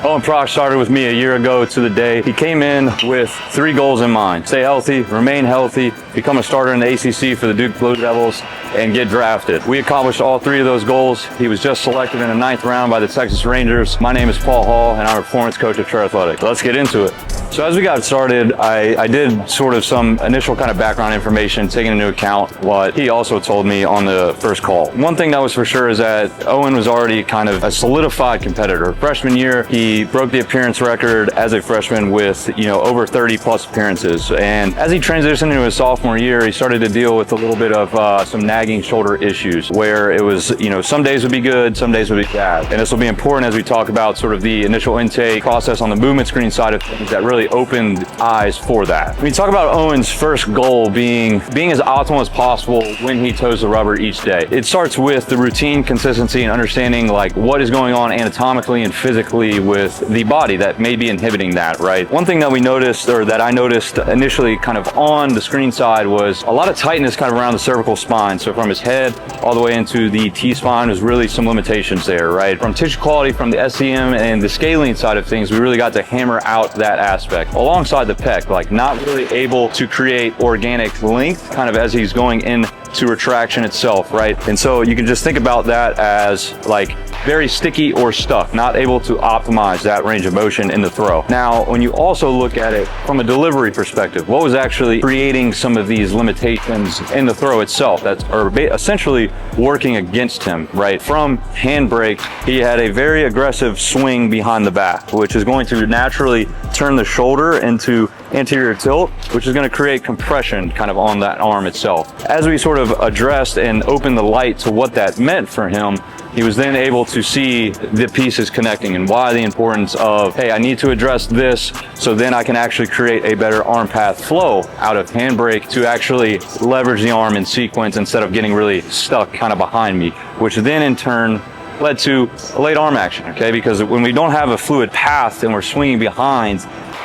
Owen Proksch started with me a year ago to the day. He came in with 3 goals in mind: stay healthy, remain healthy, become a starter in the ACC for the Duke Blue Devils, and get drafted. We accomplished all 3 of those goals. He was just selected in the 9th round by the Texas Rangers. My name is Paul Hall, and I'm a performance coach at Tre Athletic. Let's get into it. So as we got started, I did sort of some initial kind of background information, taking into account what he also told me on the first call. One thing that was for sure is that Owen was already kind of a solidified competitor. Freshman year, he broke the appearance record as a freshman with, over 30 plus appearances. And as he transitioned into his sophomore year, he started to deal with a little bit of some nagging shoulder issues where it was, some days would be good, some days would be bad. And this will be important as we talk about sort of the initial intake process on the movement screen side of things that really opened eyes for that. When you talk about Owen's first goal being as optimal as possible when he toes the rubber each day, it starts with the routine, consistency, and understanding like what is going on anatomically and physically with the body that may be inhibiting that, right? One thing that we noticed, or that I noticed initially kind of on the screen side, was a lot of tightness kind of around the cervical spine. So from his head all the way into the T-spine, there's really some limitations there, right? From tissue quality, from the SCM and the scalene side of things, we really got to hammer out that aspect. Alongside the pec, like not really able to create organic length kind of as he's going into retraction itself, right? And so you can just think about that as like very sticky or stuck, not able to optimize that range of motion in the throw. Now, when you also look at it from a delivery perspective, what was actually creating some of these limitations in the throw itself that are essentially working against him, right? From handbrake, he had a very aggressive swing behind the back, which is going to naturally turn the shoulder into anterior tilt, which is going to create compression kind of on that arm itself. As we sort of addressed and opened the light to what that meant for him, he was then able to see the pieces connecting and why the importance of, hey, I need to address this so then I can actually create a better arm path flow out of handbrake to actually leverage the arm in sequence instead of getting really stuck kind of behind me, which then in turn led to a late arm action, okay? Because when we don't have a fluid path and we're swinging behind,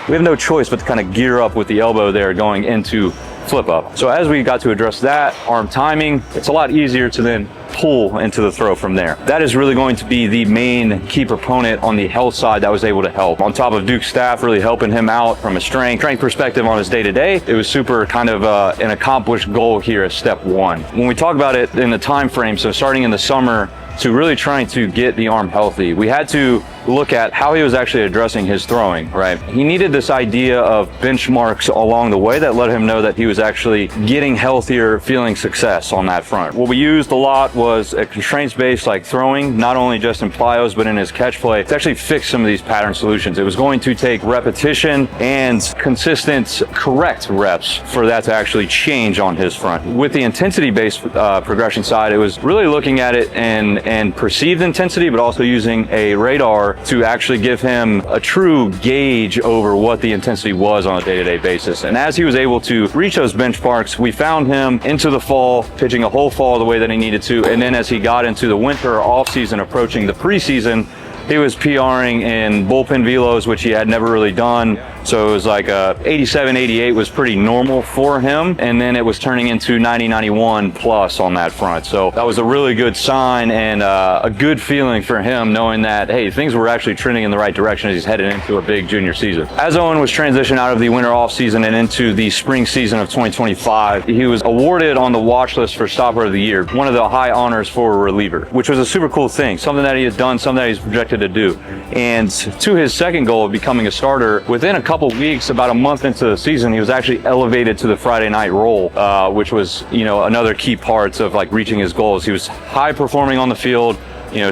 we have no choice but to kind of gear up with the elbow there going into flip up. So as we got to address that, arm timing, it's a lot easier to then pull into the throw from there. That is really going to be the main key proponent on the health side that was able to help. On top of Duke's staff really helping him out from a strength perspective on his day-to-day, it was super kind of an accomplished goal here as step 1. When we talk about it in the time frame, so starting in the summer to really trying to get the arm healthy, we had to look at how he was actually addressing his throwing, right? He needed this idea of benchmarks along the way that let him know that he was actually getting healthier, feeling success on that front. What we used a lot was a constraints-based like throwing, not only just in plyos, but in his catch play, to actually fix some of these pattern solutions. It was going to take repetition and consistent, correct reps for that to actually change on his front. With the intensity-based progression side, it was really looking at it and perceived intensity, but also using a radar to actually give him a true gauge over what the intensity was on a day-to-day basis. And as he was able to reach those benchmarks, we found him into the fall, pitching a whole fall the way that he needed to. And then as he got into the winter off-season, approaching the preseason, he was PRing in bullpen velos, which he had never really done. So it was like 87, 88 was pretty normal for him. And then it was turning into 90, 91 plus on that front. So that was a really good sign and a good feeling for him, knowing that, hey, things were actually trending in the right direction as he's headed into a big junior season. As Owen was transitioning out of the winter off season and into the spring season of 2025, he was awarded on the watch list for Stopper of the Year, one of the high honors for a reliever, which was a super cool thing, something that he had done, something that he's projected to do. And to his second goal of becoming a starter, within a couple weeks, about a month into the season, he was actually elevated to the Friday night role, which was, another key part of like reaching his goals. He was high performing on the field,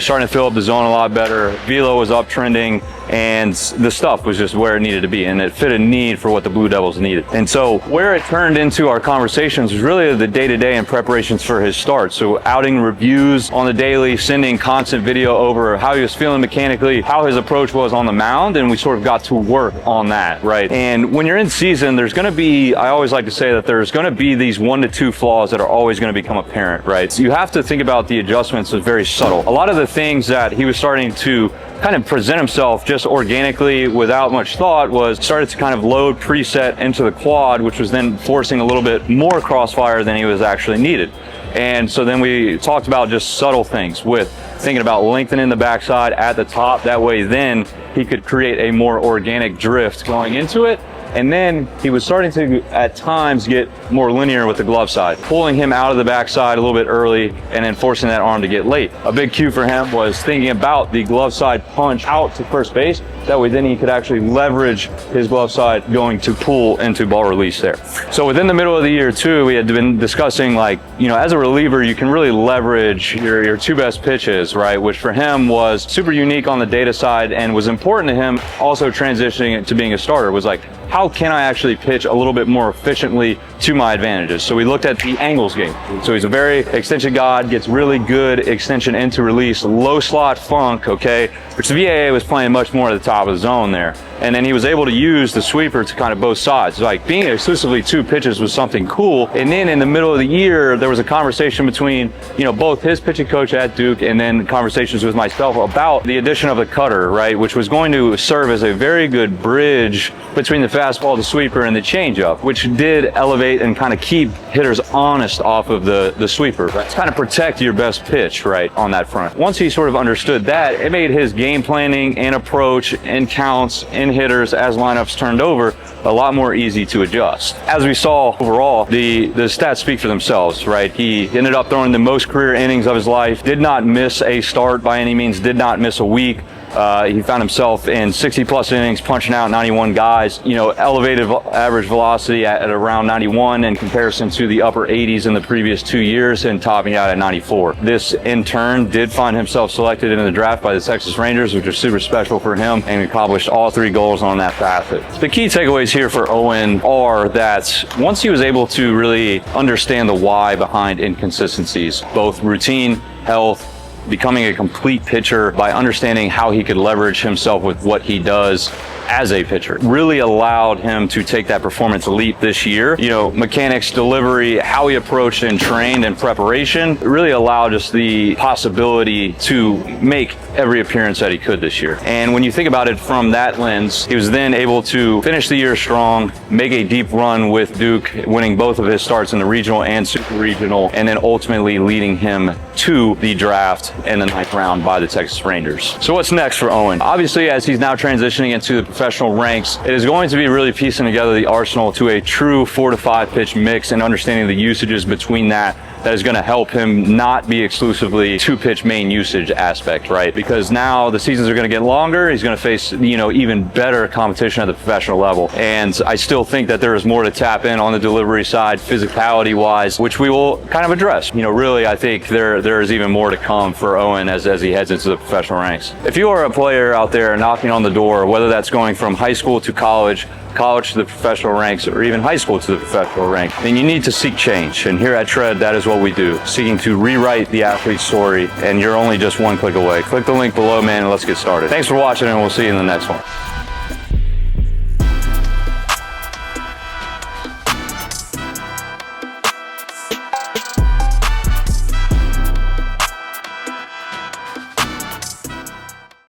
starting to fill up the zone a lot better. Velo was uptrending, and the stuff was just where it needed to be, and it fit a need for what the Blue Devils needed. And so where it turned into our conversations was really the day-to-day and preparations for his start. So outing reviews on the daily, sending constant video over how he was feeling mechanically, how his approach was on the mound, and we sort of got to work on that, right? And when you're in season, there's going to be, I always like to say that there's going to be these 1 to 2 flaws that are always going to become apparent, right? So you have to think about the adjustments as very subtle. A lot of the things that he was starting to kind of present himself just organically without much thought was started to kind of load preset into the quad, which was then forcing a little bit more crossfire than he was actually needed. And so then we talked about just subtle things with thinking about lengthening the backside at the top. That way then he could create a more organic drift going into it. And then he was starting to, at times, get more linear with the glove side, pulling him out of the backside a little bit early and then forcing that arm to get late. A big cue for him was thinking about the glove side punch out to first base. That way then he could actually leverage his glove side going to pull into ball release there. So within the middle of the year too, we had been discussing, like, you know, as a reliever, you can really leverage your two best pitches, right? Which for him was super unique on the data side and was important to him. Also transitioning to being a starter was like, how can I actually pitch a little bit more efficiently to my advantages? So we looked at the angles game. So he's a very extension god, gets really good extension into release, low slot funk, okay, which the VAA was playing much more at the top of the zone there. And then he was able to use the sweeper to kind of both sides. Like being exclusively two pitches was something cool. And then in the middle of the year, there was a conversation between, you know, both his pitching coach at Duke and then conversations with myself about the addition of the cutter, right, which was going to serve as a very good bridge between the fastball, the sweeper, and the changeup, which did elevate and kind of keep hitters honest off of the sweeper, right? To kind of protect your best pitch, right, on that front. Once he sort of understood that, it made his game planning and approach and counts and hitters as lineups turned over a lot more easy to adjust. As we saw overall, the stats speak for themselves, right? He ended up throwing the most career innings of his life, did not miss a start by any means, did not miss a week. He found himself in 60 plus innings, punching out 91 guys, you know, elevated average velocity at around 91 in comparison to the upper 80s in the previous 2 years and topping out at 94. This in turn did find himself selected in the draft by the Texas Rangers, which was super special for him, and accomplished all 3 goals on that facet. The key takeaways here for Owen are that once he was able to really understand the why behind inconsistencies, both routine, health, becoming a complete pitcher by understanding how he could leverage himself with what he does as a pitcher, really allowed him to take that performance leap this year. You know, mechanics, delivery, how he approached and trained and preparation really allowed us the possibility to make every appearance that he could this year. And when you think about it from that lens, he was then able to finish the year strong, make a deep run with Duke, winning both of his starts in the regional and super regional, and then ultimately leading him to the draft in the 9th round by the Texas Rangers. So what's next for Owen? Obviously, as he's now transitioning into the professional ranks, it is going to be really piecing together the arsenal to a true 4 to 5 pitch mix and understanding the usages between that is going to help him not be exclusively 2-pitch main usage aspect, right? Because now the seasons are going to get longer. He's going to face, you know, even better competition at the professional level. And I still think that there is more to tap in on the delivery side, physicality wise, which we will kind of address. You know, really, I think there is even more to come for Owen as he heads into the professional ranks. If you are a player out there knocking on the door, whether that's going from high school to college to the professional ranks, or even high school to the professional rank, then you need to seek change. And here at Tread, that is what we do, seeking to rewrite the athlete's story, and you're only just one click away. Click the link below, man, and let's get started. Thanks for watching, and we'll see you in the next one.